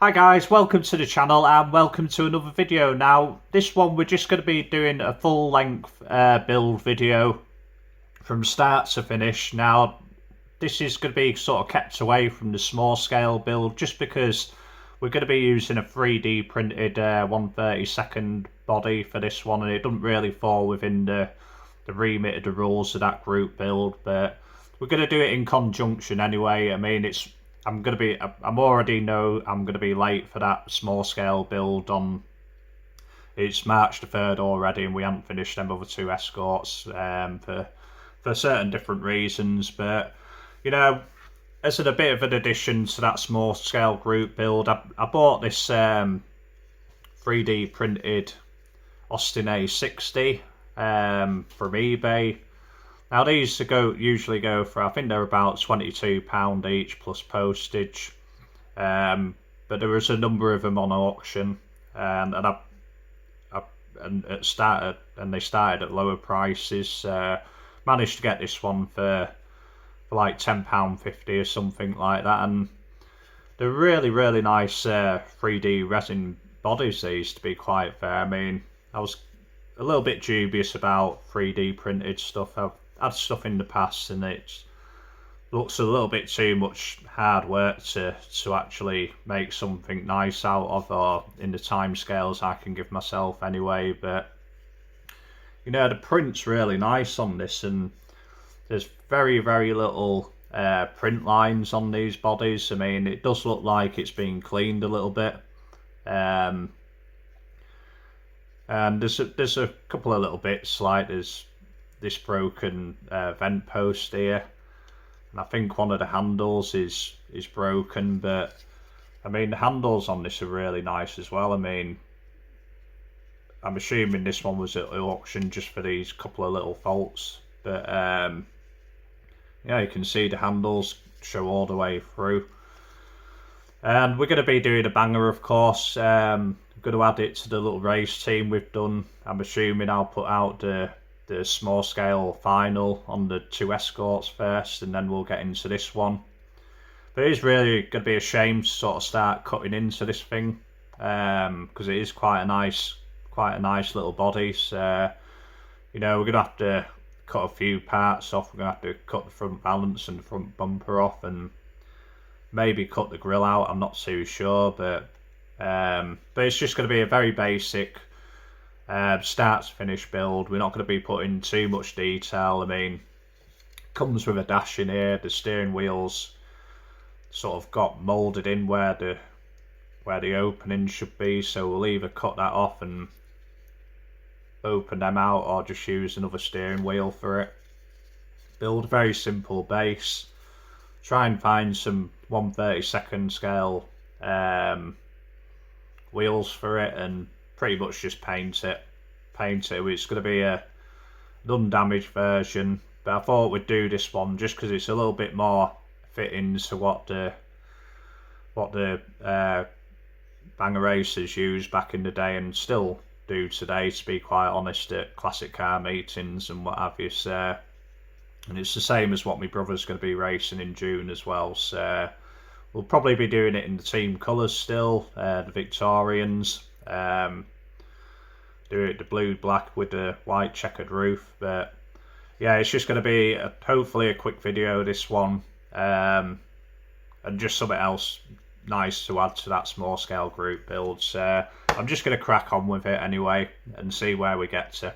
Hi guys, welcome to the channel and welcome to another video. Now this one we're just going to be doing a full length build video from start to finish. Now this is going to be sort of kept away from the small scale build just because we're going to be using a 3D printed 1/32 body for this one, and it doesn't really fall within the remit of the rules of that group build, but we're going to do it in conjunction anyway. I mean, I'm already know I'm going to be late for that small scale build it's March the 3rd already, and we haven't finished them other two escorts for certain different reasons. But you know, as a bit of an addition to that small scale group build, I bought this 3D printed Austin A60 from eBay. Now these usually go for, I think they're about £22 each plus postage, but there was a number of them on auction, and they started at lower prices. Managed to get this one for like £10.50 or something like that, and they're really nice 3D resin bodies. These, to be quite fair. I mean, I was a little bit dubious about 3D printed stuff. I've had stuff in the past and it looks a little bit too much hard work to actually make something nice out of, or in the time scales I can give myself anyway. But you know, the print's really nice on this, and there's very little print lines on these bodies. I mean, it does look like it's been cleaned a little bit, and there's a couple of little bits, like there's this broken vent post here, and I think one of the handles is broken. But I mean, the handles on this are really nice as well. I mean, I'm assuming this one was at auction just for these couple of little faults, but yeah, you can see the handles show all the way through. And we're going to be doing a banger, of course. I'm going to add it to the little race team we've done. I'm assuming I'll put out the small scale final on the two escorts first, and then we'll get into this one. But it is really going to be a shame to sort of start cutting into this thing, because it is quite a nice little body. So you know, we're going to have to cut a few parts off. We're going to have to cut the front balance and the front bumper off, and maybe cut the grille out. I'm not too sure, but it's just going to be a very basic start to finish build. We're not going to be putting too much detail. I mean, comes with a dash in here. The steering wheels sort of got moulded in where the opening should be, so we'll either cut that off and open them out, or just use another steering wheel for it. Build a very simple base. Try and find some 1/32 scale wheels for it, and pretty much just paint it. It's going to be an undamaged version, but I thought we'd do this one just because it's a little bit more fitting to what the banger racers used back in the day, and still do today, to be quite honest, at classic car meetings and what have you. So, and it's the same as what my brother's going to be racing in June as well. So we'll probably be doing it in the team colours still, the Victorians. Do it the blue black with the white checkered roof. But yeah, it's just going to be hopefully a quick video, this one, and just something else nice to add to that small scale group build. So I'm just going to crack on with it anyway and see where we get to.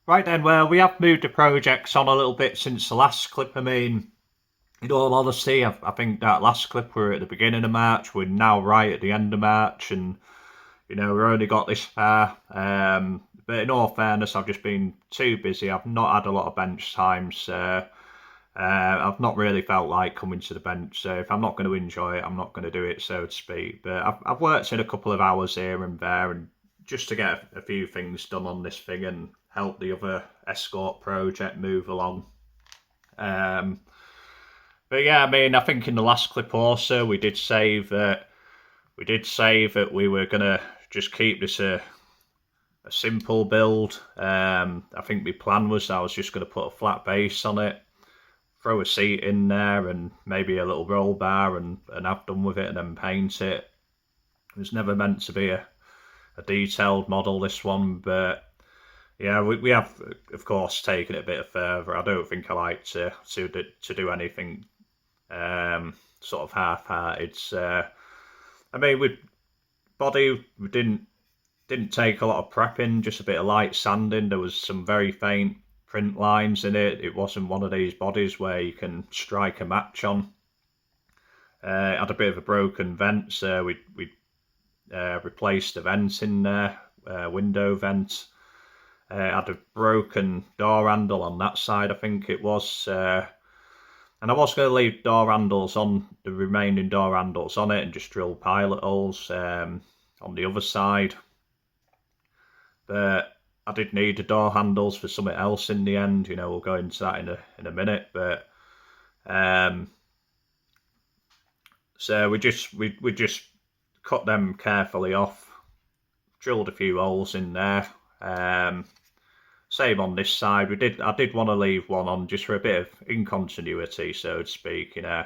Right then, well, we have moved the projects on a little bit since the last clip. I mean, in all honesty, I think that last clip we were at the beginning of March. We're now right at the end of March, and you know, we've only got this far. But in all fairness, I've just been too busy. I've not had a lot of bench time, so I've not really felt like coming to the bench. So if I'm not going to enjoy it, I'm not going to do it, so to speak. But I've worked in a couple of hours here and there, and just to get a few things done on this thing and help the other escort project move along. But yeah, I mean, I think in the last clip also we did say that we were gonna just keep this a simple build. I think my plan was I was just gonna put a flat base on it, throw a seat in there and maybe a little roll bar and have done with it, and then paint it. was never meant to be a detailed model, this one, but yeah, we have of course taken it a bit further. I don't think I like to do anything sort of half-hearted. I mean, with body, we didn't take a lot of prepping, just a bit of light sanding. There was some very faint print lines in it. It wasn't one of these bodies where you can strike a match on. It had a bit of a broken vent, so we replaced the vent in there, window vent. Had a broken door handle on that side, I think it was. And I was going to leave door handles on, the remaining door handles on it, and just drill pilot holes on the other side. But I did need the door handles for something else in the end. You know, we'll go into that in a minute. But so we just cut them carefully off, drilled a few holes in there. Same on this side. I did want to leave one on just for a bit of incontinuity, so to speak, you know.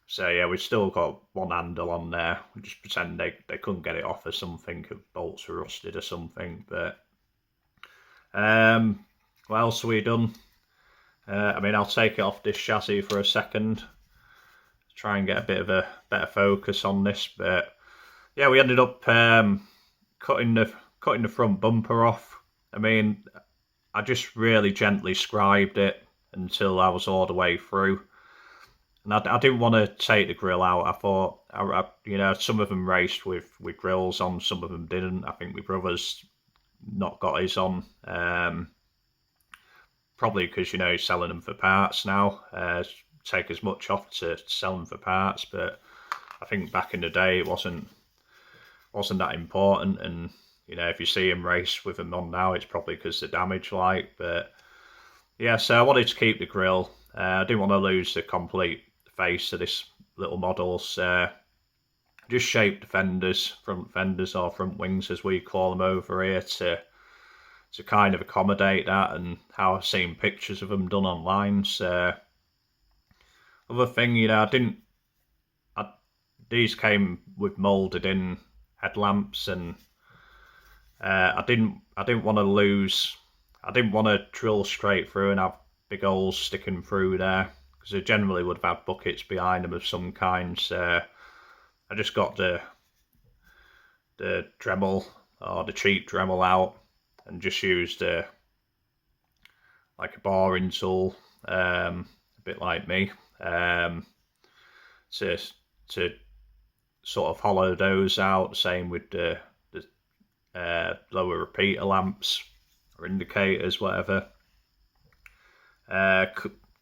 So yeah, we've still got one handle on there. We just pretend they couldn't get it off or something, if bolts were rusted or something. But what else have we done? I mean, I'll take it off this chassis for a second, try and get a bit of a better focus on this. But yeah, we ended up cutting the front bumper off. I mean, I just really gently scribed it until I was all the way through. And I didn't want to take the grill out. I thought, you know, some of them raced with grills on, some of them didn't. I think my brother's not got his on. Probably because, you know, he's selling them for parts now. Take as much off to sell them for parts. But I think back in the day it wasn't that important. And you know, if you see him race with them on now, it's probably because the damage, like. But yeah, so I wanted to keep the grill. I didn't want to lose the complete face of this little model. So just shaped the fenders, front fenders or front wings as we call them over here, to kind of accommodate that, and how I've seen pictures of them done online. So other thing, you know, these came with moulded in headlamps, and I didn't want to lose. I didn't want to drill straight through and have big holes sticking through there, because they generally would have had buckets behind them of some kind. So I just got the Dremel, or the cheap Dremel, out, and just used like a boring tool, a bit like me, to sort of hollow those out. Same with the lower repeater lamps or indicators, whatever.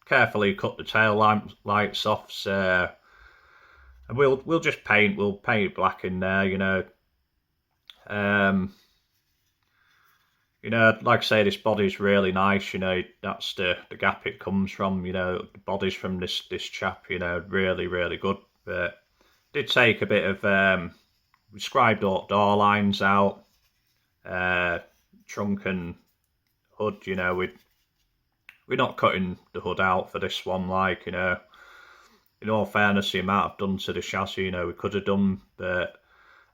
Carefully cut the tail lights off. So, and we'll just paint. We'll paint black in there, you know. You know, like I say, this body's really nice. You know, that's the gap it comes from. You know, the body's from this chap. You know, really good. But did take a bit of we scribed door lines out. Trunk and hood, you know, we're not cutting the hood out for this one, like, you know. In all fairness, the amount I've done to the chassis, you know, we could have done, but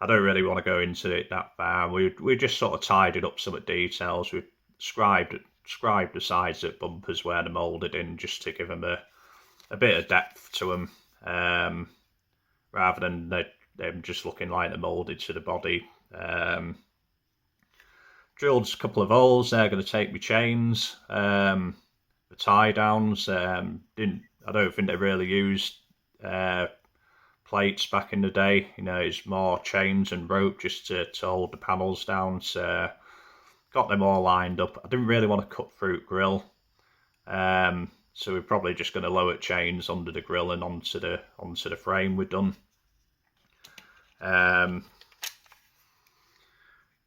I don't really want to go into it that far. We just sort of tidied up some of the details. We scribed the sides of bumpers where they're moulded in, just to give them a bit of depth to them, rather than them just looking like they're moulded to the body. Drilled a couple of holes. They're going to take me chains, the tie downs. I don't think they really used plates back in the day. You know, it's more chains and rope just to hold the panels down. So got them all lined up. I didn't really want to cut through grill, so we're probably just going to lower chains under the grill and onto the frame we've done.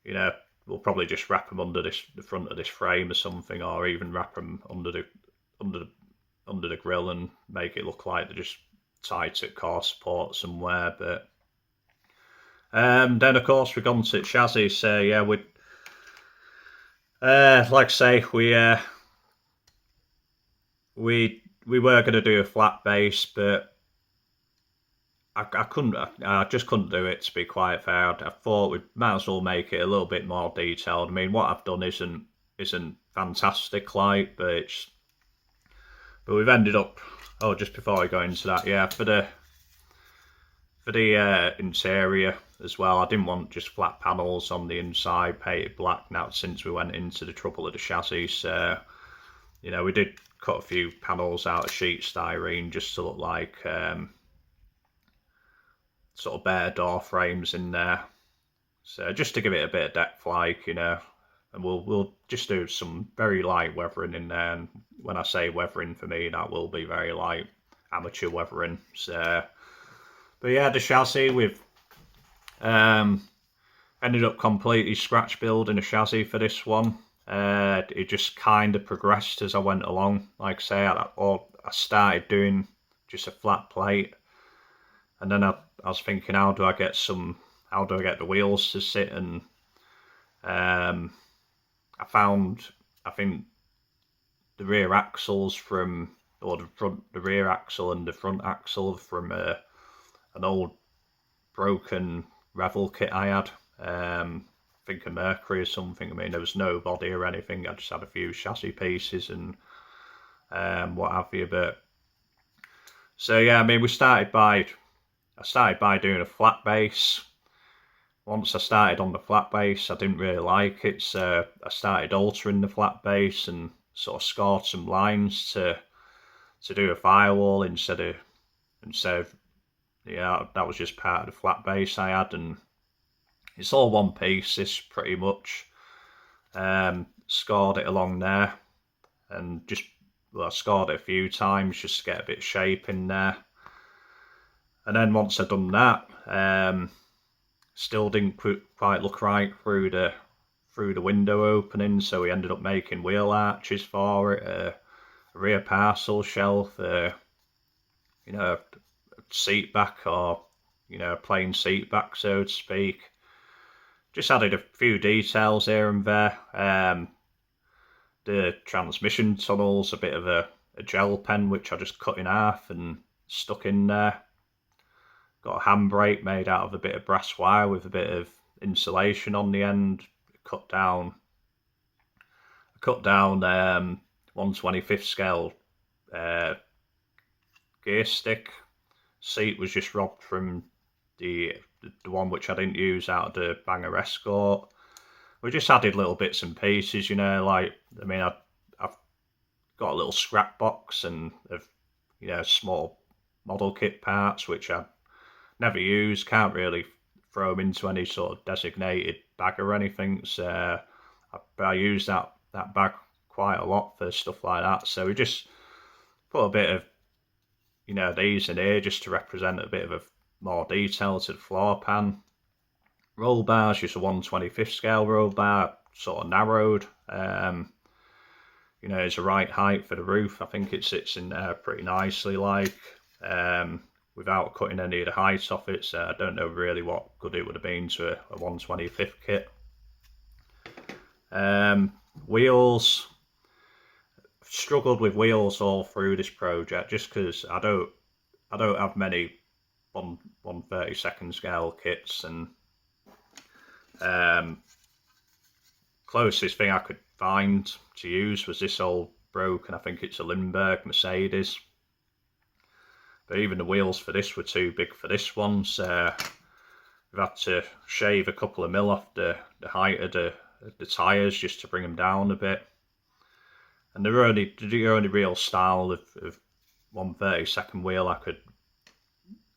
You know, we'll probably just wrap them under the front of this frame or something, or even wrap them under the grill and make it look like they're just tied to car support somewhere. But then of course we've gone to chassis. So yeah, like I say, we were going to do a flat base, but I couldn't, I just couldn't do it, to be quite fair. I thought we might as well make it a little bit more detailed. I mean, what I've done isn't fantastic, like, but we've ended up. Oh, just before I go into that, yeah, for the interior as well, I didn't want just flat panels on the inside painted black. Now, since we went into the trouble of the chassis, so you know, we did cut a few panels out of sheet styrene just to look like sort of bare door frames in there. So just to give it a bit of depth, like, you know, and we'll just do some very light weathering in there. And when I say weathering, for me, that will be very light amateur weathering. So, but yeah, the chassis, we've ended up completely scratch building a chassis for this one. It just kind of progressed as I went along. Like I say, I started doing just a flat plate, and then I was thinking, how do I get the wheels to sit? And I think the rear axles the rear axle and the front axle from an old broken Revel kit I had. I think a Mercury or something. I mean, there was no body or anything. I just had a few chassis pieces and what have you. But so yeah, I mean, I started by doing a flat base. Once I started on the flat base, I didn't really like it, so I started altering the flat base and sort of scored some lines to do a firewall instead of yeah, that was just part of the flat base I had, and it's all one piece, this pretty much. Scored it along there, and I scored it a few times just to get a bit of shape in there. And then once I'd done that, still didn't quite look right through the window opening, so we ended up making wheel arches for it, a rear parcel shelf, you know, seat back, or you know, plain seat back, so to speak. Just added a few details here and there. The transmission tunnel's a bit of a gel pen, which I just cut in half and stuck in there. Got a handbrake made out of a bit of brass wire with a bit of insulation on the end. Cut down 1/25 scale gear stick. Seat was just robbed from the one which I didn't use out of the Banger Escort. We just added little bits and pieces, you know, like, I mean, I've got a little scrap box and of, you know, small model kit parts which I never use, can't really throw them into any sort of designated bag or anything, so I use that bag quite a lot for stuff like that. So we just put a bit of, you know, these in here just to represent a bit of a more detail to the floor pan. Roll bar's just a 1/25 scale roll bar, sort of narrowed. You know, it's the right height for the roof. I think it sits in there pretty nicely, like, without cutting any of the height off it. So I don't know really what good it would have been to a 1/25 kit. Wheels. Struggled with wheels all through this project just because I don't have many 1/32 scale kits, and closest thing I could find to use was this old broken, I think it's a Lindbergh Mercedes, but even the wheels for this were too big for this one, so we've had to shave a couple of mil off the height of the tyres just to bring them down a bit. And the only real style of 1/32 wheel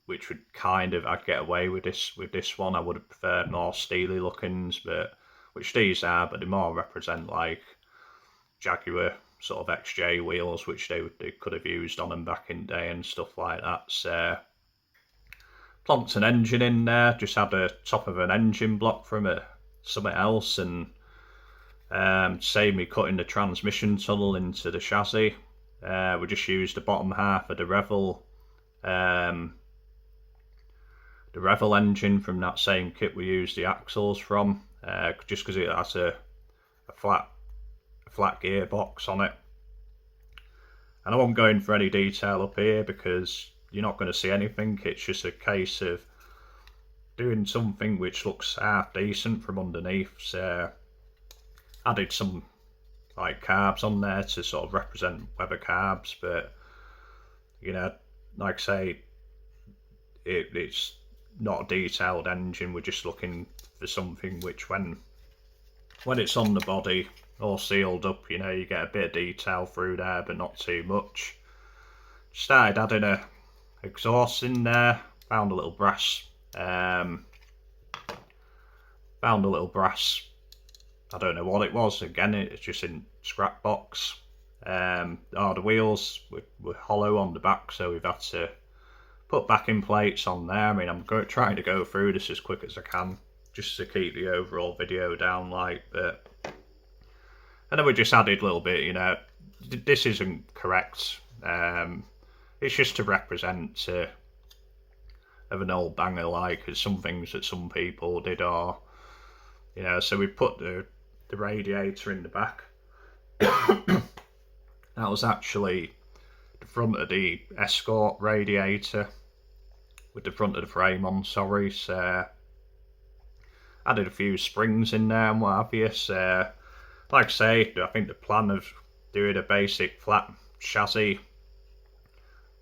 which would I'd get away with this one. I would have preferred more steely lookings, which these are, but they more represent like Jaguar sort of XJ wheels, which they could have used on them back in the day and stuff like that. So plonked an engine in there, just had a top of an engine block from something else, and saved me cutting the transmission tunnel into the chassis. We just used the bottom half of the Revel engine from that same kit we used the axles from, just because it has a flat gearbox on it. And I won't go in for any detail up here because you're not going to see anything. It's just a case of doing something which looks half decent from underneath. So added some like carbs on there to sort of represent Weber carbs, but you know, like I say, it's not a detailed engine. We're just looking for something which when it's on the body all sealed up, you know, you get a bit of detail through there, but not too much. Started adding a exhaust in there, found a little brass, I don't know what it was, again it's just in scrap box. The wheels were hollow on the back, so we've had to put backing plates on there. I mean, I'm trying to go through this as quick as I can, just to keep the overall video down, but and then we just added a little bit, you know, this isn't correct, it's just to represent of an old banger, like as some things that some people did are, you know, so we put the radiator in the back. That was actually the front of the Escort radiator with the front of the frame on, sorry. So added a few springs in there and what have you. So like I say, I think the plan of doing a basic flat chassis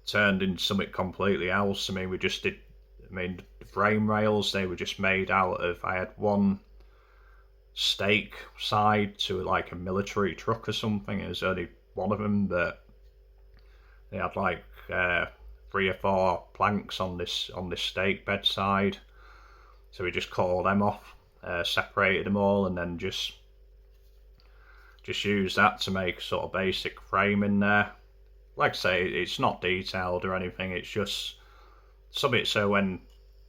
turned into something completely else. I mean, the frame rails, they were just made out of, I had one stake side to like a military truck or something. It was only one of them, but they had like 3 or 4 planks on this stake bed side. So we just cut all them off, separated them all, and then just used that to make sort of basic frame in there. Like I say, it's not detailed or anything, it's just something so when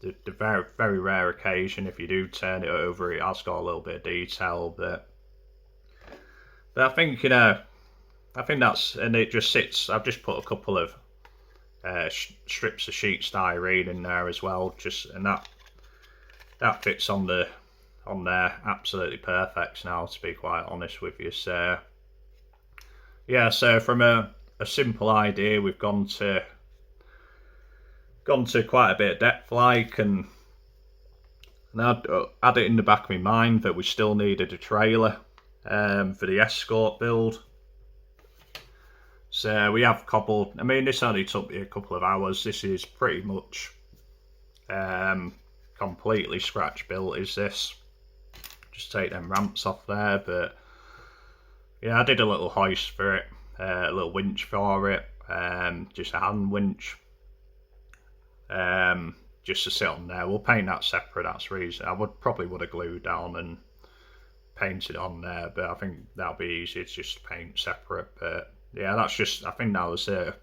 the very, very rare occasion if you do turn it over, it has got a little bit of detail, but I think, you know, I think that's, and it just sits, I've just put a couple of strips of sheet styrene in there as well, just, and that fits on there absolutely perfect now, to be quite honest with you. So yeah, so from a simple idea, we've gone to quite a bit of depth, like, and now I had it in the back of my mind that we still needed a trailer for the Escort build. So we have cobbled, I mean, this only took me a couple of hours. This is pretty much completely scratch built, is this. Just take them ramps off there, but yeah, I did a little hoist for it, a little winch for it, just a hand winch, just to sit on there. We'll paint that separate, that's the reason. I probably would have glued down and painted on there, but I think that'll be easy to just paint separate. But yeah, that's just, I think that was I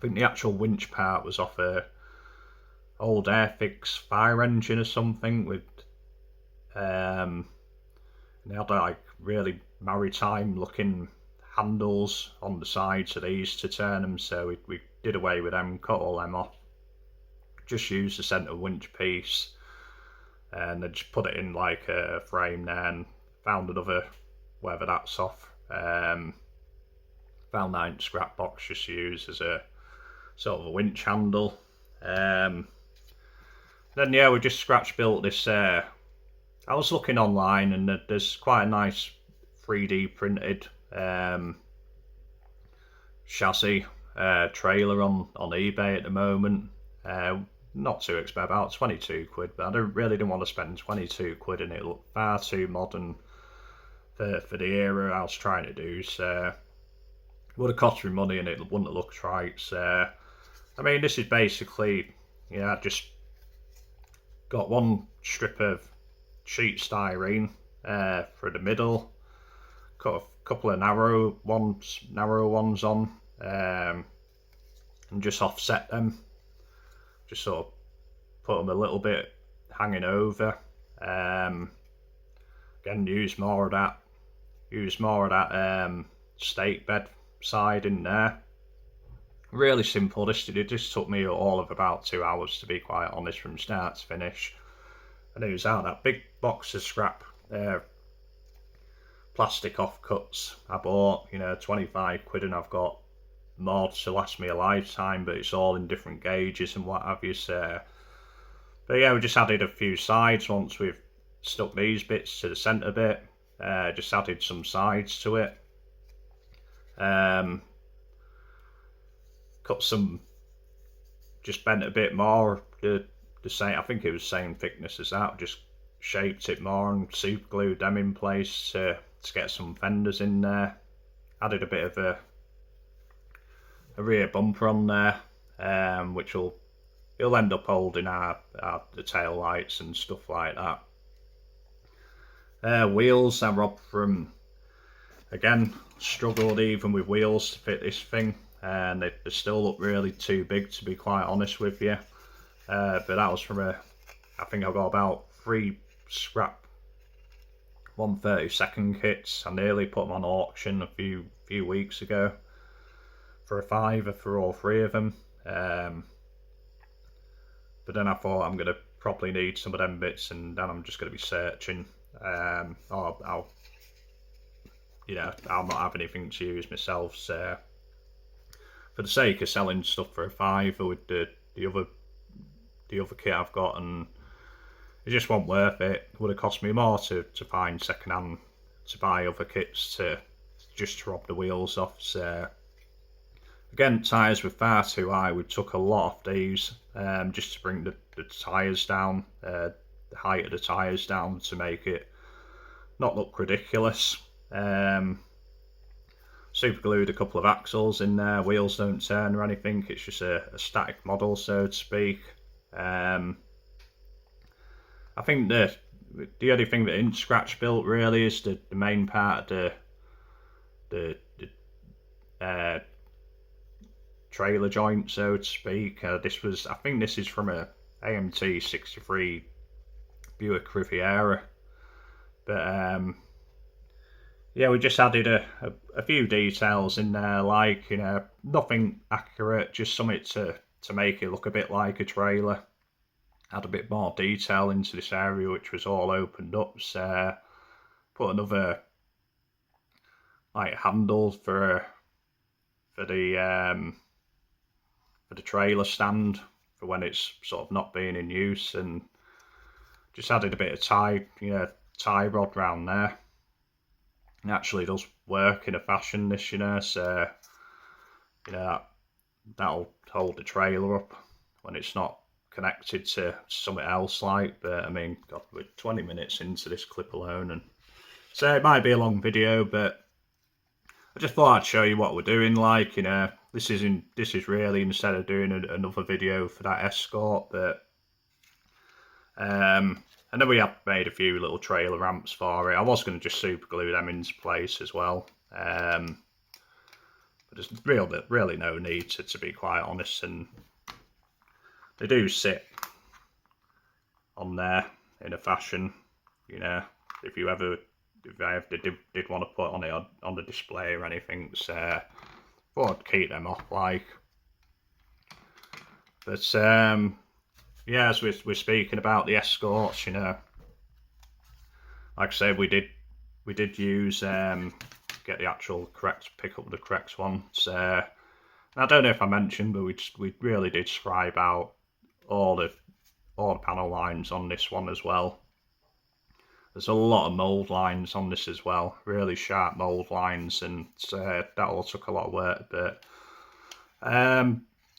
think the actual winch part was off a old Airfix fire engine or something with they had like really maritime looking handles on the sides of these to turn them, so we did away with them, cut all them off, just used the centre winch piece and then just put it in like a frame there, and found another, whether that's off, found that in scrap box, just used as a sort of a winch handle. Then yeah, we just scratch built this. I was looking online, and there's quite a nice 3D printed chassis trailer on eBay at the moment. Not too expensive, about 22 quid, but I really didn't want to spend 22 quid, and it looked far too modern for the era I was trying to do. So it would have cost me money, and it wouldn't have looked right. So I mean, this is basically, you know, I just got one strip of sheet styrene for the middle, cut a couple of narrow ones on, and just offset them, just sort of put them a little bit hanging over. Again, use more of that stake bed side in there. Really simple. It just took me all of about 2 hours, to be quite honest, from start to finish. And it was out that big box of scrap plastic offcuts I bought, you know, 25 quid, and I've got more to last me a lifetime, but it's all in different gauges and what have you. So, but yeah, we just added a few sides once we've stuck these bits to the centre bit. Just added some sides to it. Cut some, just bent a bit more. The same, I think it was the same thickness as that. Just shaped it more and super glued them in place to get some fenders in there. Added a bit of a rear bumper on there, which it'll end up holding the tail lights and stuff like that. Wheels I robbed from, again, struggled even with wheels to fit this thing, and they still look really too big, to be quite honest with you. But that was from I think I got about 3 scrap 1/32 kits. I nearly put them on auction a few weeks ago for a £5 for all 3 of them. But then I thought I'm gonna probably need some of them bits, and then I'm just gonna be searching. I'll not have anything to use myself, so for the sake of selling stuff for a £5 with the other kit I've got, and it just wasn't worth it. It would have cost me more to find second hand, to buy other kits to rob the wheels off. So again, tyres were far too high. We took a lot off these just to bring the tyres down, the height of the tyres down, to make it not look ridiculous. Super glued a couple of axles in there. Wheels don't turn or anything. It's just a static model, so to speak. I think the only thing that isn't scratch built really is the main part of the trailer joint, so to speak. I think this is from a AMT 63 Buick Riviera, but yeah, we just added a few details in there, like, nothing accurate, just something to make it look a bit like a trailer. Add a bit more detail into this area, which was all opened up. So put another like handle for the trailer stand for when it's sort of not being in use, and just added a bit of tie rod round there. It actually does work in a fashion, this, so that'll hold the trailer up when it's not connected to something else, like. But I mean, God, we're 20 minutes into this clip alone, and so it might be a long video, but I just thought I'd show you what we're doing. Like, this is really, instead of doing another video for that Escort, but and then we have made a few little trailer ramps for it. I was going to just super glue them into place as well, but there's really no need to be quite honest, and they do sit on there in a fashion, if I did want to put on it on the display or anything. So thought I'd keep them off, like. But yeah, as we're speaking about the Escorts, like I said, we did use get the actual pick up the correct one. So I don't know if I mentioned, but we really did scribe out all the panel lines on this one as well. There's a lot of mould lines on this as well, really sharp mould lines, and that all took a lot of work. But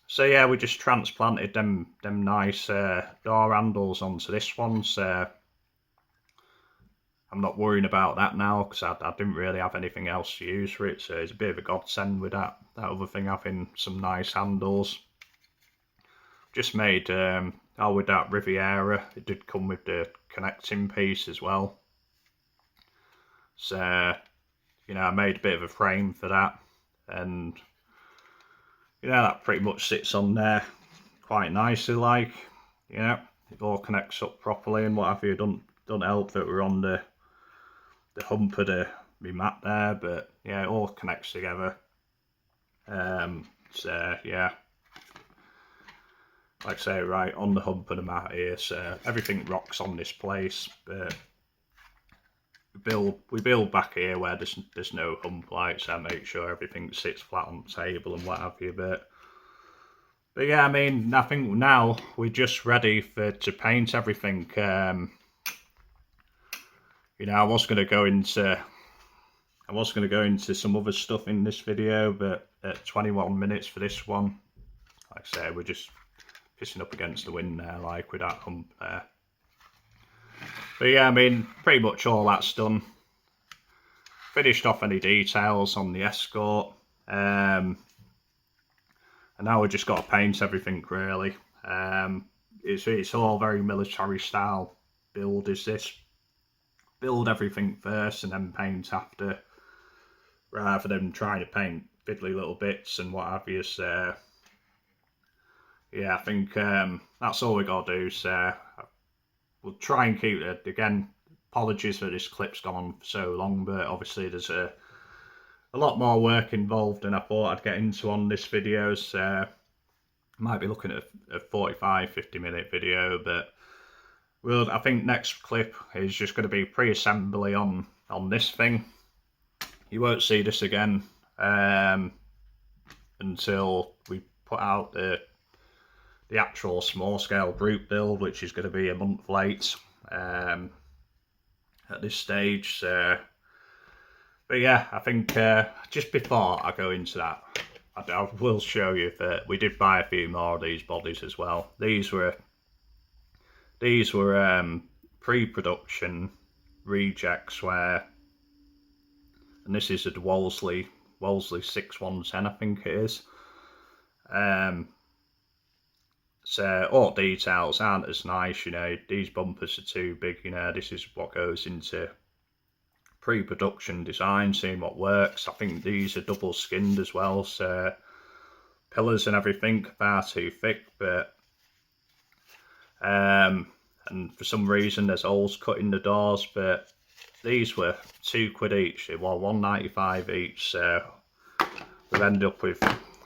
so yeah, we just transplanted them nice door handles onto this one. So I'm not worrying about that now, because I didn't really have anything else to use for it. So it's a bit of a godsend with that other thing having some nice handles. Just made with that Riviera, it did come with the connecting piece as well. So I made a bit of a frame for that, and that pretty much sits on there quite nicely, like. It all connects up properly and what have you. Don't help that we're on the hump of my mat there, but yeah, it all connects together. So yeah, like I say, right on the hump of the mat here, so everything rocks on this place. But we build back here where there's no hump, like, so I make sure everything sits flat on the table and what have you. But yeah, I mean, I think now we're just ready to paint everything. You know, I was going to go into some other stuff in this video, but at 21 minutes for this one, like I say, we're just pissing up against the wind there, like with that hump there. But yeah, I mean, pretty much all that's done. Finished off any details on the Escort, and now we just got to paint everything really. It's all very military style build, is this. Build everything first and then paint after, rather than trying to paint fiddly little bits and what have you. So yeah, I think that's all we got to do. So we'll try and keep it. Again, apologies for this clip's gone on for so long, but obviously there's a lot more work involved than I thought I'd get into on this video. So I might be looking at a 45-50 minute video, but I think next clip is just going to be pre-assembly on this thing. You won't see this again until we put out the actual small scale brute build, which is going to be a month late at this stage. So, but yeah, I think just before I go into that, I will show you that we did buy a few more of these bodies as well. These were pre-production rejects and this is a Wolseley 6110, I think it is. So all details aren't as nice, you know. These bumpers are too big, you know. This is what goes into pre-production design, seeing what works. I think these are double skinned as well, so pillars and everything far too thick, but and for some reason there's holes cut in the doors, but these were £2 each, well £1.95 each, so we've ended up with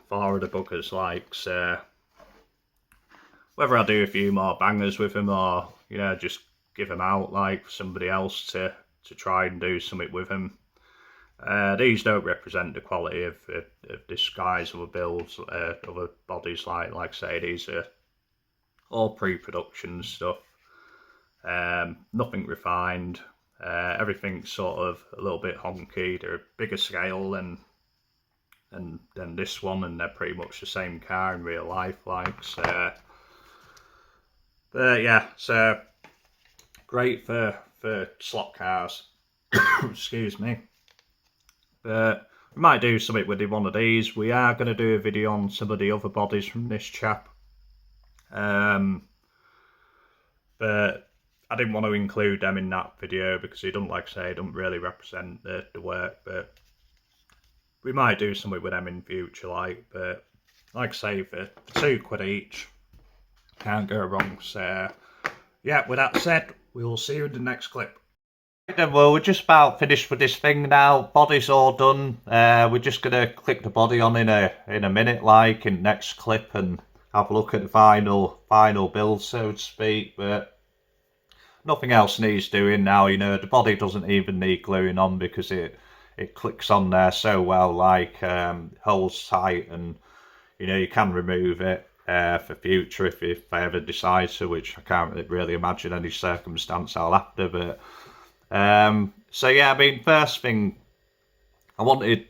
4 of the buggers, like. So whether I do a few more bangers with them or, you know, just give them out like for somebody else to try and do something with them. These don't represent the quality of this guy's other builds, other bodies, like I say, these are all pre-production stuff. Nothing refined. Everything's sort of a little bit honky. They're a bigger scale than this one, and they're pretty much the same car in real life, like. So, but yeah, so great for slot cars. Excuse me. But we might do something with one of these. We are going to do a video on some of the other bodies from this chap. But I didn't want to include them in that video because he don't, like I say, don't really represent the work. But we might do something with them in future, like. But like I say, for £2 each, can't go wrong. So yeah, with that said, we will see you in the next clip. Then, well, we're just about finished with this thing now. Body's all done. We're just gonna click the body on in a minute, like in the next clip, and have a look at the final build, so to speak. But nothing else needs doing now. You know, the body doesn't even need gluing on because it clicks on there so well, like holds tight, and you know you can remove it for future if I ever decide to, which I can't really imagine any circumstance I'll have to. But so yeah, I mean, first thing, I wanted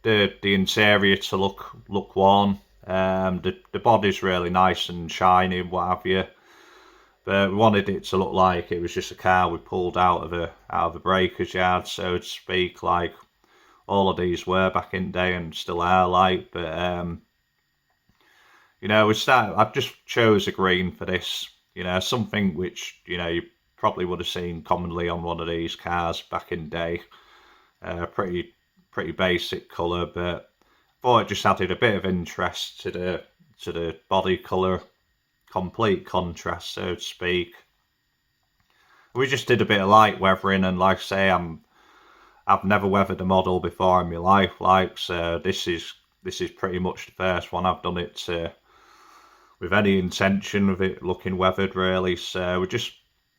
the interior to look worn. The body's really nice and shiny and what have you, but we wanted it to look like it was just a car we pulled out of a breaker's yard, so to speak, like all of these were back in the day and still are, like. But you know, I've just chose a green for this, you know, something which, you know, you probably would have seen commonly on one of these cars back in the day. Pretty basic colour, but I thought it just added a bit of interest to the body colour, complete contrast, so to speak. We just did a bit of light weathering, and like I say, I've never weathered a model before in my life, like, so this is pretty much the first one I've done it with any intention of it looking weathered, really. So we just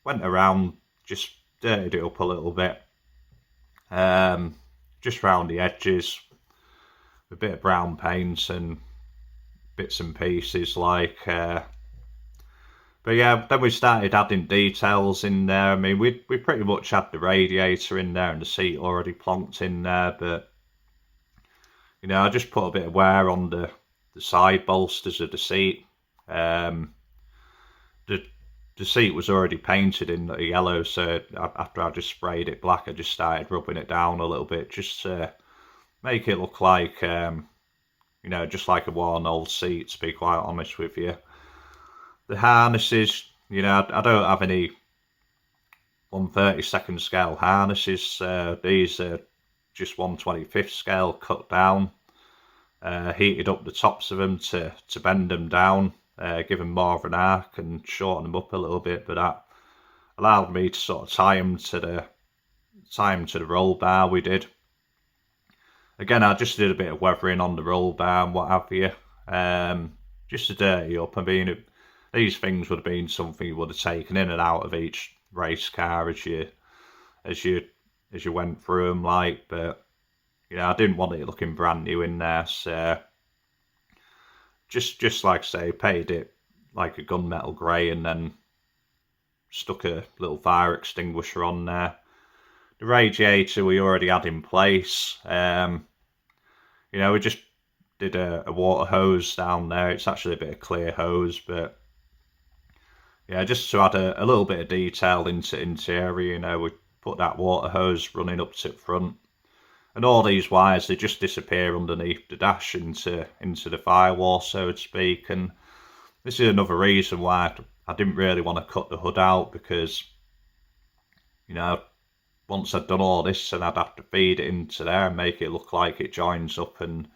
went around just dirtied it up a little bit, just round the edges, a bit of brown paint and bits and pieces like. But yeah, then we started adding details in there. I mean, we pretty much had the radiator in there and the seat already plonked in there, but you know, I just put a bit of wear on the side bolsters of the seat. The seat was already painted in the yellow, so after I just sprayed it black, I just started rubbing it down a little bit, just to make it look like, you know, just like a worn old seat, to be quite honest with you. The harnesses, you know, I don't have any 1/32 scale harnesses. These are just 1/25 scale cut down. Heated up the tops of them to bend them down, give them more of an arc and shorten them up a little bit, but that allowed me to sort of tie them to the roll bar we did. Again, I just did a bit of weathering on the roll bar and what have you, just to dirty up. I mean, these things would have been something you would have taken in and out of each race car as you went through them, like, but you know, I didn't want it looking brand new in there, so just like I say, painted it like a gunmetal grey and then stuck a little fire extinguisher on there. The radiator we already had in place. You know, we just did a water hose down there. It's actually a bit of clear hose, but yeah, just to add a little bit of detail into interior, you know, we put that water hose running up to the front. And all these wires, they just disappear underneath the dash into the firewall, so to speak. And this is another reason why I didn't really want to cut the hood out, because, you know, once I'd done all this, and I'd have to feed it into there and make it look like it joins up, and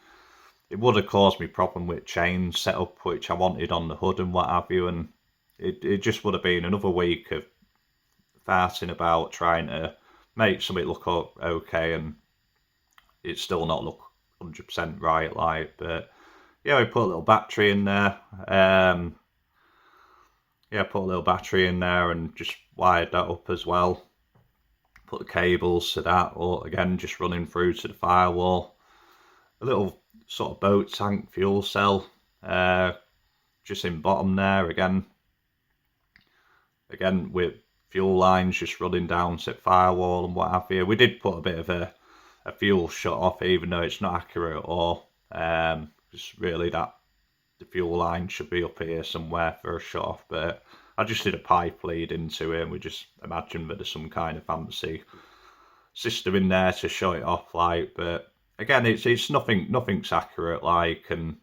it would have caused me problem with chain setup, which I wanted on the hood and what have you. And it just would have been another week of farting about trying to make something look okay, and it's still not look 100% right, like. But yeah, we put a little battery in there. Yeah, put a little battery in there and just wired that up as well. Put the cables to that, or again, just running through to the firewall. A little sort of boat tank fuel cell, just in bottom there again with fuel lines just running down to the firewall and what have you. We did put a bit of a fuel shut off, even though it's not accurate at all. Just really that the fuel line should be up here somewhere for a shut off, but I just did a pipe lead into it, and we just imagined that there's some kind of fancy system in there to show it off, like. But again, it's nothing's accurate, like, and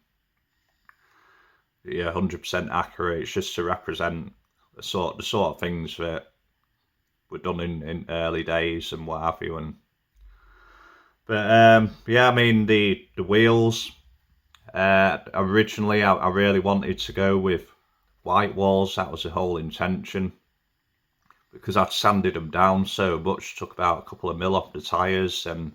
yeah, 100% accurate. It's just to represent the sort of things that were done in early days and what have you. And but yeah, I mean the wheels. Originally, I really wanted to go with white walls. That was the whole intention, because I'd sanded them down so much, took about a couple of mil off the tyres, and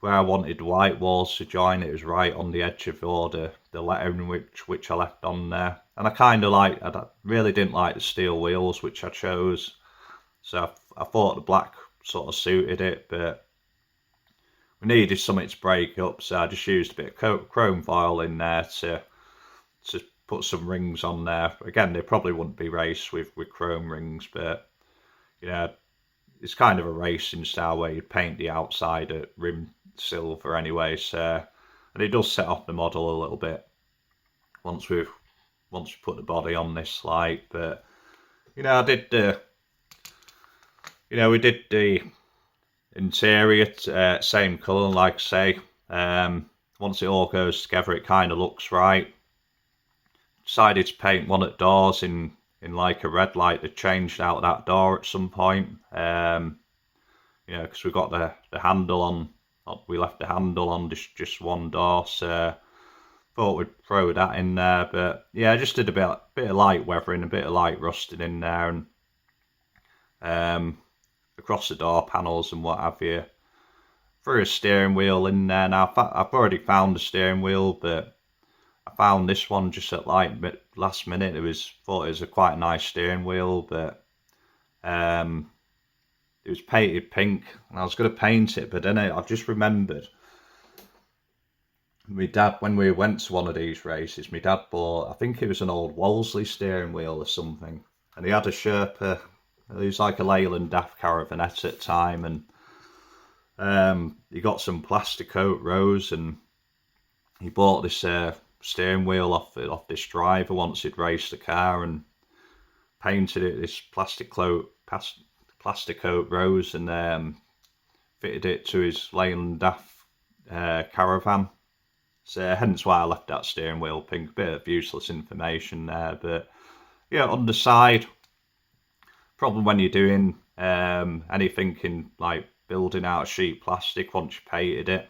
where I wanted white walls to join, it was right on the edge of all the lettering which I left on there. And I really didn't like the steel wheels which I chose, so I thought the black sort of suited it, but we needed something to break up, so I just used a bit of chrome foil in there to put some rings on there. Again, they probably wouldn't be raced with chrome rings, but you know, it's kind of a racing style where you paint the outside at rim silver anyway, so, and it does set off the model a little bit once we put the body on this, like. But you know, we did the interior same colour, like I say. Once it all goes together, it kind of looks right. Decided to paint one at doors in like a red light. They changed out that door at some point. You know, because we got the handle on. We left the handle on just one door, so thought we'd throw that in there. But yeah, I just did a bit of light weathering, a bit of light rusting in there, and across the door panels and what have you. Threw a steering wheel in there. Now I've already found the steering wheel, but I found this one just at like last minute. Thought it was a quite nice steering wheel, but it was painted pink, and I was going to paint it, but then I just remembered my dad, when we went to one of these races, my dad bought, I think it was an old Wolseley steering wheel or something, and he had a Sherpa. It was like a Leyland Daft Caravanette at the time, and he got some plastic coat rose, and he bought this steering wheel off this driver once he'd raced the car, and painted it this plastic coat rose, and fitted it to his Leyland Daft caravan. So hence why I left that steering wheel pink. Bit of useless information there, but yeah, on the side, problem when you're doing anything in like building out of sheet plastic, once you painted it,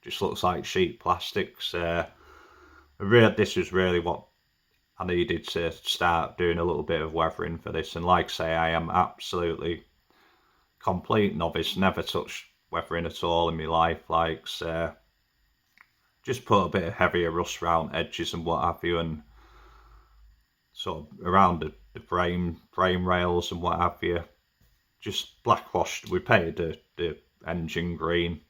just looks like sheet plastic. So this was really what I needed to start doing a little bit of weathering for this. And like I say, I am absolutely complete novice, never touched weathering at all in my life. Like, so just put a bit of heavier rust around edges and what have you, and sort of around the frame rails and what have you. Just blackwashed. We painted the engine green,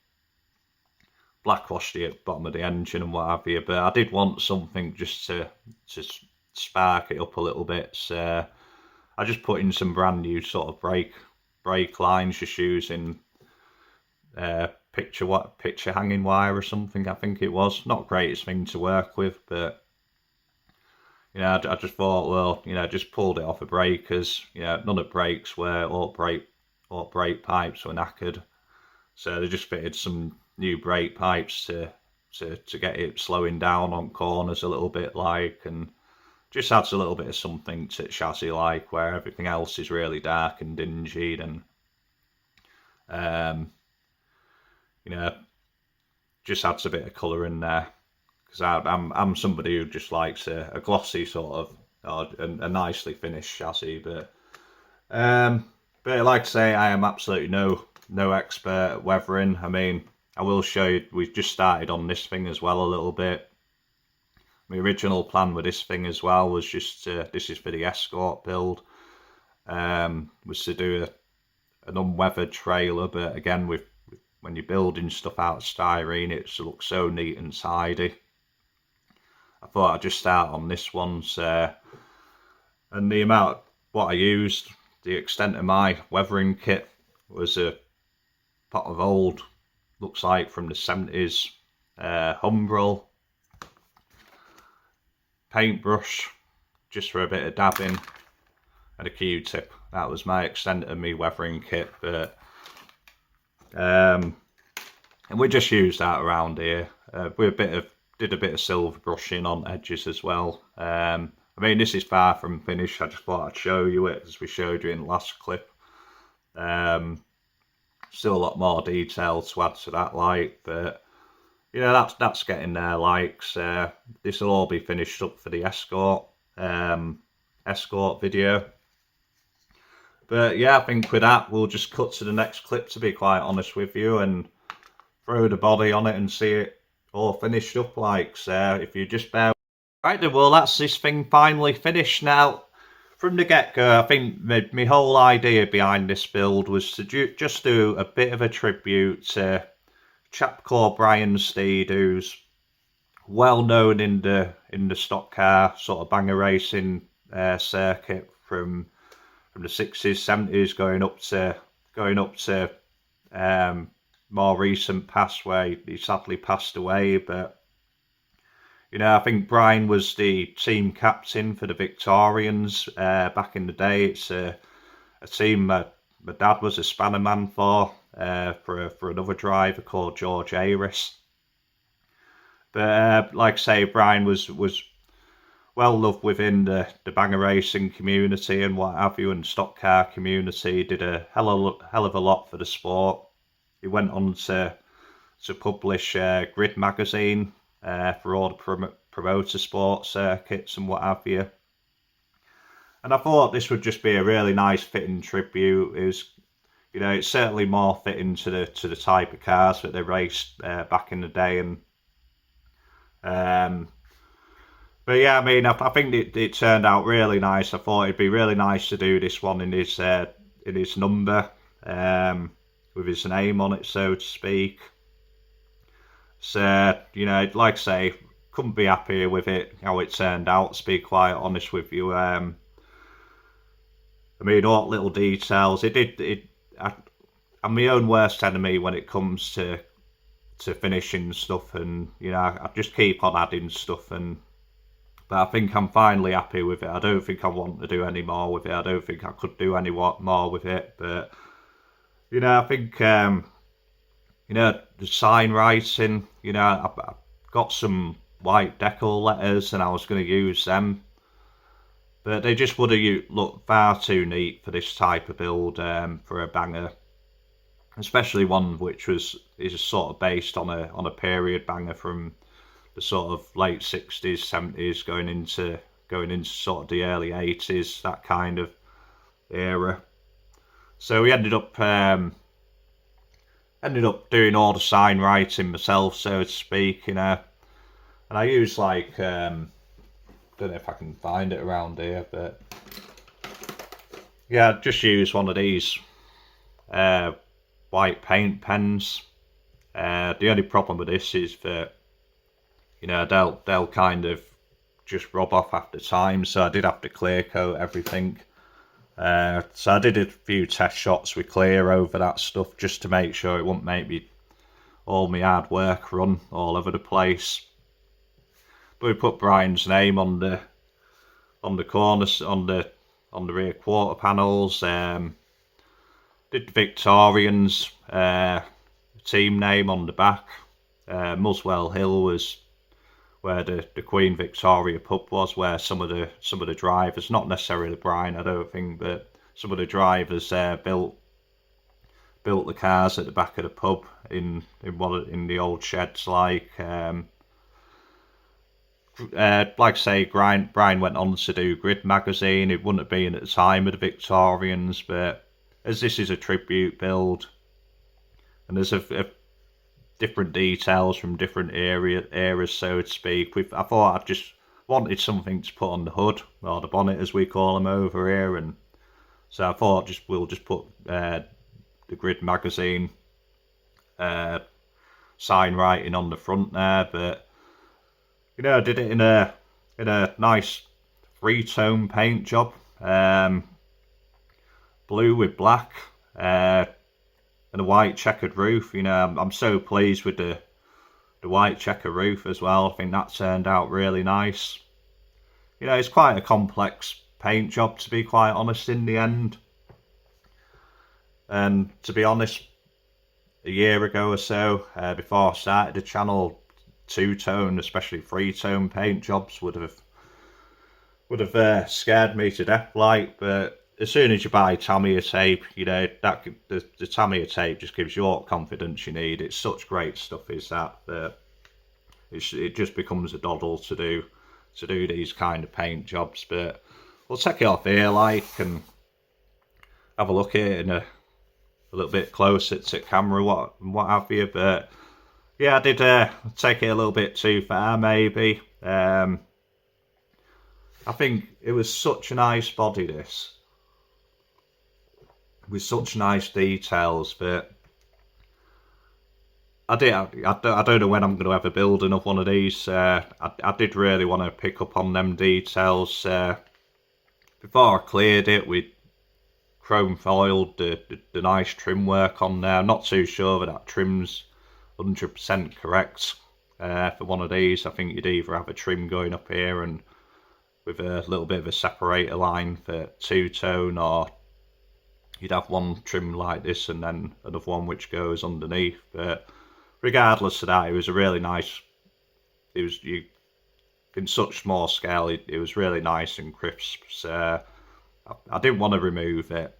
blackwashed the bottom of the engine and what have you. But I did want something just to spark it up a little bit. So I just put in some brand new sort of brake lines, just using picture hanging wire or something, I think it was. Not greatest thing to work with, but you know, I just thought, well, you know, just pulled it off of breakers. You know, none of the brakes were, or brake pipes were knackered, so they just fitted some new brake pipes to get it slowing down on corners a little bit, like, and just adds a little bit of something to the chassis, like, where everything else is really dark and dingy, and you know, just adds a bit of colour in there, because I'm somebody who just likes a glossy sort of, or a nicely finished chassis. But like I say, I am absolutely no expert at weathering. I mean, I will show you, we've just started on this thing as well a little bit. My original plan with this thing as well was just this is for the Escort build, was to do an unweathered trailer, but again, when you're building stuff out of styrene, it looks so neat and tidy. I thought I'd just start on this one. So, and the amount, what I used, the extent of my weathering kit was a pot of old, looks like from the 70s, Humbrol, paintbrush, just for a bit of dabbing, and a Q-tip. That was my extent of my weathering kit. But and we just used that around here. We did a bit of silver brushing on edges as well. I mean, this is far from finished. I just thought I'd show you it as we showed you in the last clip. Still a lot more detail to add to that, like, but you know, that's getting there. Like, so this will all be finished up for the Escort video. But yeah, I think with that, we'll just cut to the next clip, to be quite honest with you, and throw the body on it and see it all finished up, like. So if you just bear. Right then, well, that's this thing finally finished now. From the get-go, I think my whole idea behind this build was to just do a bit of a tribute to a chap called Brian Steed, who's well known in the stock car sort of banger racing circuit from the 60s, 70s, going up to more recent past, where he sadly passed away. But you know, I think Brian was the team captain for the Victorians back in the day. It's a team my dad was a spanner man for another driver called George Ayris. But like I say, Brian was well loved within the banger racing community and what have you, and stock car community. Did a hell of a lot for the sport. He went on to publish Grid magazine for all the promoter sport circuits and what have you. And I thought this would just be a really nice fitting tribute. It was, you know, it's certainly more fitting to the type of cars that they raced back in the day. And but yeah, I mean, I think it turned out really nice. I thought it'd be really nice to do this one in his number. with his name on it, so to speak. So, you know, like I say, couldn't be happier with it, how it turned out, to be quite honest with you. I mean, all little details. I'm my own worst enemy when it comes to finishing stuff, and you know, I just keep on adding stuff, but I think I'm finally happy with it. I don't think I want to do any more with it. I don't think I could do any more with it, but you know, I think you know, the sign writing, you know, I got some white decal letters and I was going to use them, but they just would have looked far too neat for this type of build, for a banger, especially one which is sort of based on a period banger from the sort of late 60s, 70s, going into sort of the early 80s, that kind of era. So we ended up doing all the sign writing myself, so to speak, you know. And I use like, don't know if I can find it around here, but yeah, I just use one of these white paint pens. The only problem with this is that, you know, they'll kind of just rub off after time, so I did have to clear coat everything. So I did a few test shots with clear over that stuff just to make sure it wouldn't make me all my hard work run all over the place. But we put Brian's name on the corners, on the rear quarter panels. Did Victorians team name on the back. Muswell Hill was where the Queen Victoria pub was, where some of the drivers, not necessarily Brian, I don't think, but some of the drivers built the cars at the back of the pub in the old sheds. Like I say, Brian went on to do Grid magazine. It wouldn't have been at the time of the Victorians, but as this is a tribute build, and there's a different details from different eras, so to speak. I thought I just wanted something to put on the hood, or the bonnet as we call them over here, and so I thought we'll just put the Grid magazine sign writing on the front there. But you know, I did it in a nice 3-tone paint job, blue with black, and a white checkered roof. You know, I'm so pleased with the white checker roof as well. I think that turned out really nice. You know, it's quite a complex paint job, to be quite honest, in the end. And to be honest, a year ago or so, before I started the channel, 2-tone, especially 3-tone paint jobs would have scared me to death, like. But as soon as you buy Tamiya tape, you know, that the Tamiya tape just gives you all the confidence you need. It's such great stuff, is that it just becomes a doddle to do these kind of paint jobs. But we'll take it off here, like, and have a look at it in a little bit closer to camera, what have you. But yeah, I did take it a little bit too far, maybe. I think it was such a nice body, this, with such nice details, but I don't know when I'm going to ever build another one of these. I did really want to pick up on them details. Before I cleared it, we chrome foiled the nice trim work on there. I'm not too sure that trim's 100% correct for one of these. I think you'd either have a trim going up here and with a little bit of a separator line for 2-tone, or you'd have one trim like this and then another one which goes underneath. But regardless of that, it was a really nice, in such small scale, it was really nice and crisp. So I didn't want to remove it.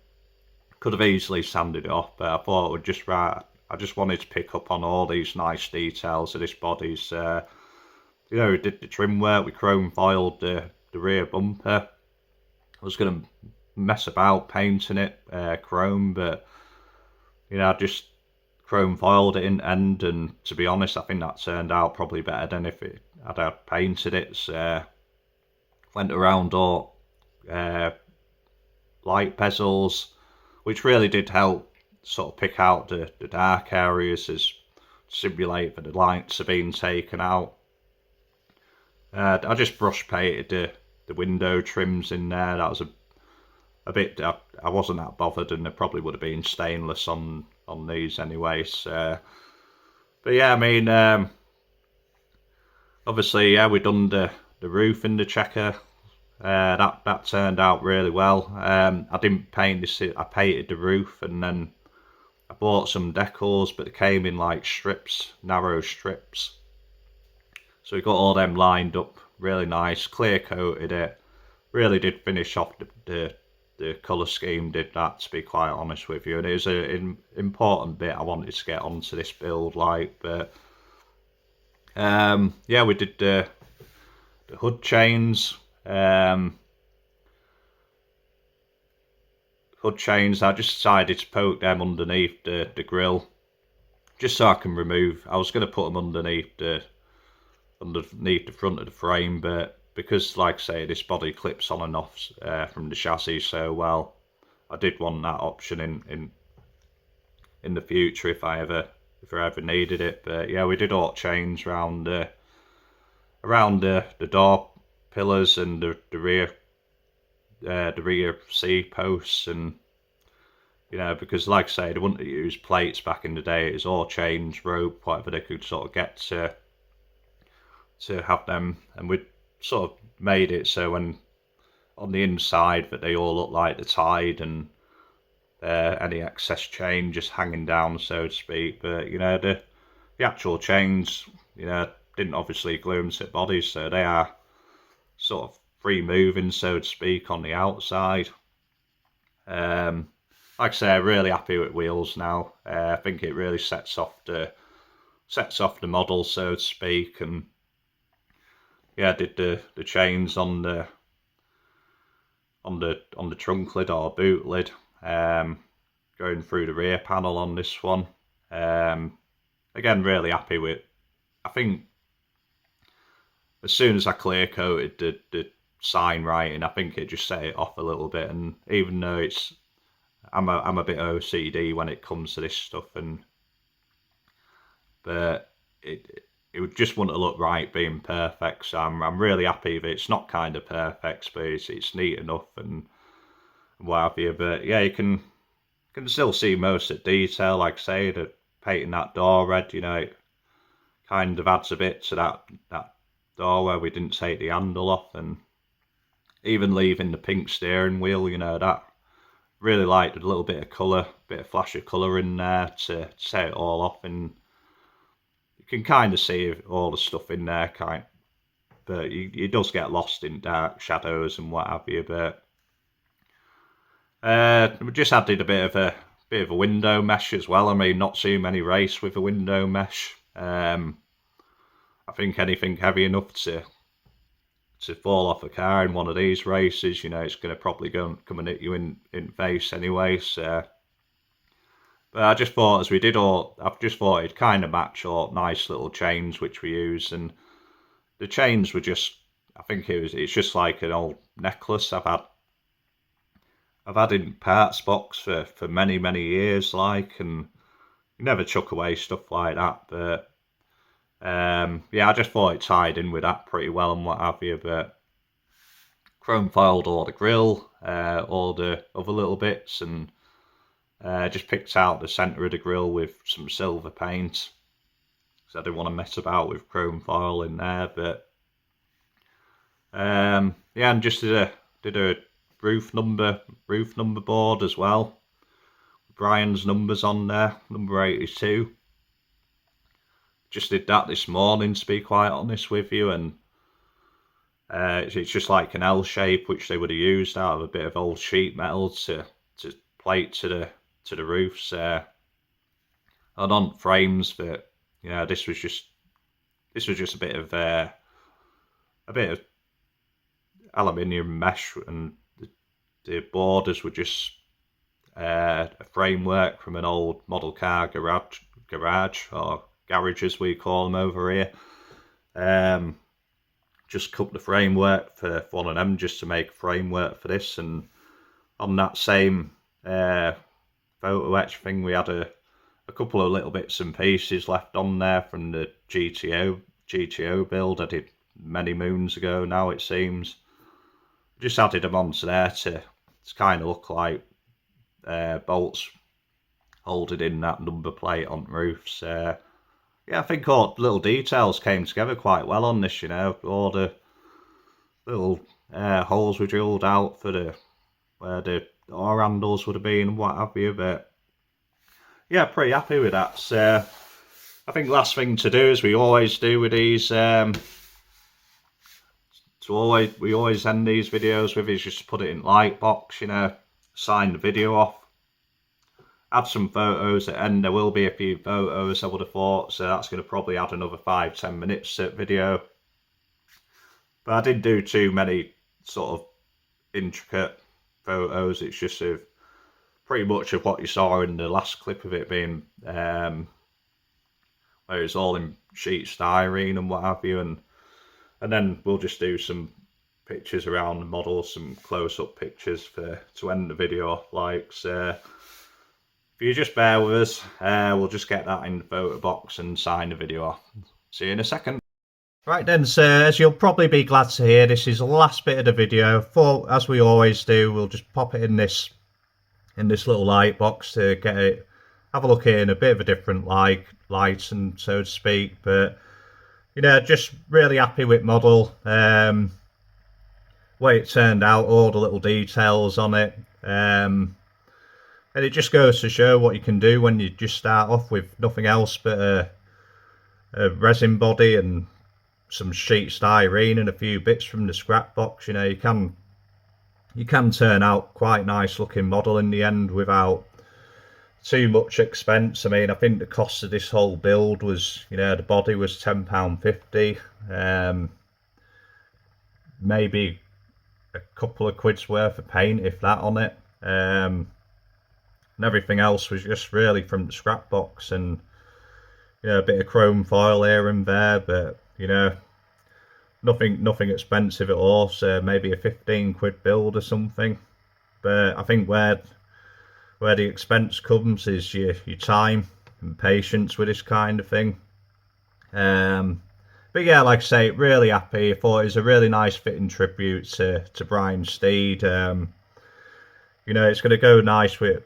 Could have easily sanded it off, but I thought it would just right. I just wanted to pick up on all these nice details of this body. So, you know, we did the trim work, we chrome foiled the rear bumper. I was going to mess about painting it chrome, but you know, I just chrome foiled it in end, and to be honest, I think that turned out probably better than if I'd have painted it. So went around all light bezels, which really did help sort of pick out the dark areas as simulate that the lights are being taken out. I just brush painted the window trims in there. That was a bit, I wasn't that bothered, and there probably would have been stainless on these anyway. So, but yeah, I mean, obviously, yeah, we done the roof in the checker. That turned out really well. I didn't paint this. I painted the roof, and then I bought some decors, but they came in like strips, narrow strips. So we got all them lined up, really nice, clear coated it. Really did finish off the colour scheme, did that, to be quite honest with you. And it was an important bit I wanted to get onto this build, like, but yeah, we did the hood chains. Hood chains, I just decided to poke them underneath the grill, just so I can remove. I was going to put them underneath the front of the frame, but because, like I say, this body clips on and off from the chassis so well, I did want that option in the future if I ever needed it. But yeah, we did all chains around the door pillars and the rear C posts, and you know, because like I say, they wouldn't use plates back in the day. It was all chains, rope, whatever they could sort of get to have them, and we sort of made it so when on the inside that they all look like the tide, and any excess chain just hanging down, so to speak. But you know, the actual chains, you know, didn't obviously glue them to the bodies, so they are sort of free moving, so to speak, on the outside. Like I say, I'm really happy with wheels now. I think it really sets off the model, so to speak. And yeah, I did the chains on the trunk lid or boot lid, going through the rear panel on this one. Again, really happy with. I think as soon as I clear coated the sign writing, I think it just set it off a little bit. And even though I'm a bit OCD when it comes to this stuff, but it just wouldn't look right being perfect. So I'm really happy that it's not kind of perfect, but it's neat enough and what have you. But yeah, you can still see most of the detail. Like I say, the painting that door red, you know, it kind of adds a bit to that door where we didn't take the handle off, and even leaving the pink steering wheel, you know, that really liked a little bit of colour, bit of flash of colour in there to set it all off, and you can kind of see all the stuff in there, but it does get lost in dark shadows and what have you. But we just added a bit of a window mesh as well. I mean, not too many race with a window mesh. I think anything heavy enough to fall off a car in one of these races, you know, it's going to probably come and hit you in face anyway. So, but I just thought, as we did I've just thought it'd kind of match all nice little chains which we use, and the chains were just, I think it's just like an old necklace I've had in parts box for many years, like, and you never chuck away stuff like that. But yeah, I just thought it tied in with that pretty well and what have you. But chrome foiled all the grill, all the other little bits, and just picked out the centre of the grill with some silver paint, because I didn't want to mess about with chrome foil in there. But yeah, and just did a roof number board as well. Brian's numbers on there, number 82. Just did that this morning, to be quite honest with you, and it's just like an L shape which they would have used out of a bit of old sheet metal to plate to the roofs, and on frames. But you know, this was just a bit of aluminium mesh, and the borders were just a framework from an old model car garage or garage as we call them over here. Just cut the framework for one of them just to make a framework for this, and on that same photo etch thing. We had a couple of little bits and pieces left on there from the GTO build I did many moons ago now, it seems. Just added them onto there to kind of look like bolts holding in that number plate on roofs. Yeah, I think all little details came together quite well on this, you know. All the little holes were drilled out for where the door handles would have been and what have you, but yeah, pretty happy with that. So I think last thing to do, as we always do with these, we always end these videos with, is just put it in light box, you know, sign the video off, add some photos at the end. There will be a few photos, I would have thought, so that's going to probably add another 5-10 minutes to the video. But I didn't do too many sort of intricate photos. It's just pretty much of what you saw in the last clip of it being where it's all in sheet styrene and what have you, and then we'll just do some pictures around the model, some close-up pictures to end the video off like. So if you just bear with us, we'll just get that in the photo box and sign the video off. See you in a second. Right then, so as you'll probably be glad to hear, this is the last bit of the video. As we always do, we'll just pop it in this little light box to get it, have a look in a bit of a different light, and so to speak. But you know, just really happy with model, way it turned out, all the little details on it, and it just goes to show what you can do when you just start off with nothing else but a resin body and some sheet styrene and a few bits from the scrap box. You know, you can turn out quite nice looking model in the end without too much expense. I mean, I think the cost of this whole build was, you know, the body was £10.50, maybe a couple of quid's worth of paint, if that, on it, and everything else was just really from the scrap box, and you know, a bit of chrome foil here and there, but you know, nothing expensive at all. So maybe a 15 quid build or something. But I think where the expense comes is your time and patience with this kind of thing. But yeah, like I say, really happy. I thought it was a really nice fitting tribute to Brian Steed. You know, it's going to go nice with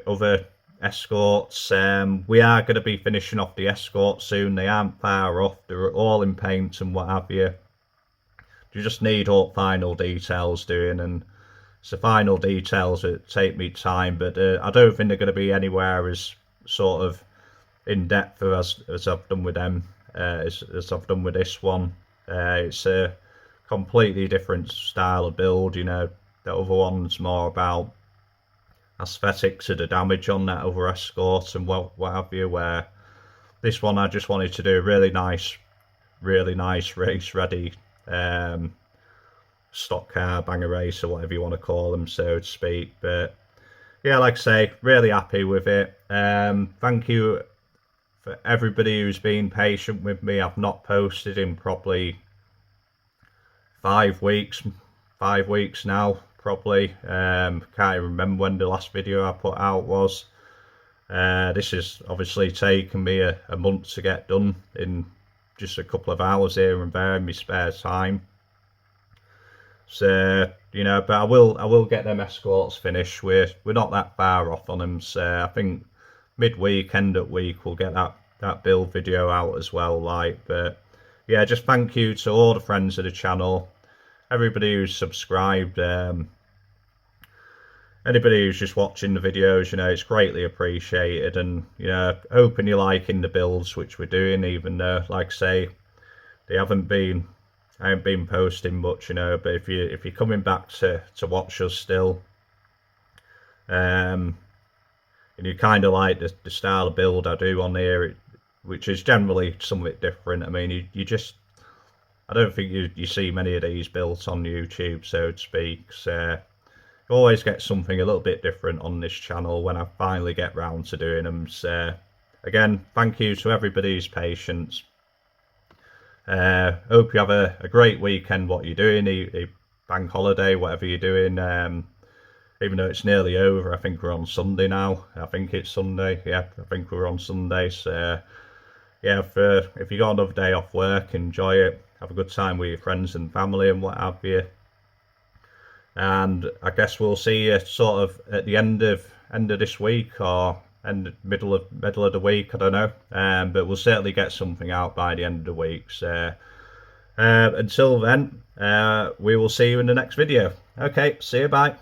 other Escorts. We are going to be finishing off the Escort soon. They aren't far off. They're all in paint and what have you. You just need all final details doing, and it's the final details that take me time, but I don't think they're going to be anywhere as sort of in depth as I've done with them, as I've done with this one. It's a completely different style of build. You know, the other one's more about aesthetics of the damage on that other Escort and what have you, where this one I just wanted to do a really nice race ready stock car, banger race, or whatever you want to call them, so to speak. But yeah, like I say, really happy with it. Thank you for everybody who's been patient with me. I've not posted in probably 5 weeks now, probably. Can't even remember when the last video I put out was. This has obviously taken me a month to get done in just a couple of hours here and there in my spare time. So you know, but I will get them Escorts finished. We're not that far off on them, so I think midweek, end of week, we'll get that build video out as well. Like, but yeah, just thank you to all the friends of the channel, everybody who's subscribed, anybody who's just watching the videos. You know, it's greatly appreciated, and you know, hoping you're liking the builds which we're doing, even though, like I say, I haven't been posting much, you know. But if you're coming back to watch us still, and you kind of like the style of build I do on here, which is generally something different. I mean, I don't think you see many of these built on YouTube, so to speak. So you always get something a little bit different on this channel when I finally get round to doing them. So again, thank you to everybody's patience. Hope you have a great weekend, what you're doing, a bank holiday, whatever you're doing. even though it's nearly over. I think we're on Sunday now. I think it's Sunday. Yeah, I think we're on Sunday. So yeah, if you got another day off work, enjoy it. Have a good time with your friends and family and what have you. And I guess we'll see you sort of at the end of this week, or middle of the week. I don't know. But we'll certainly get something out by the end of the week. So until then, we will see you in the next video. Okay, see you, bye.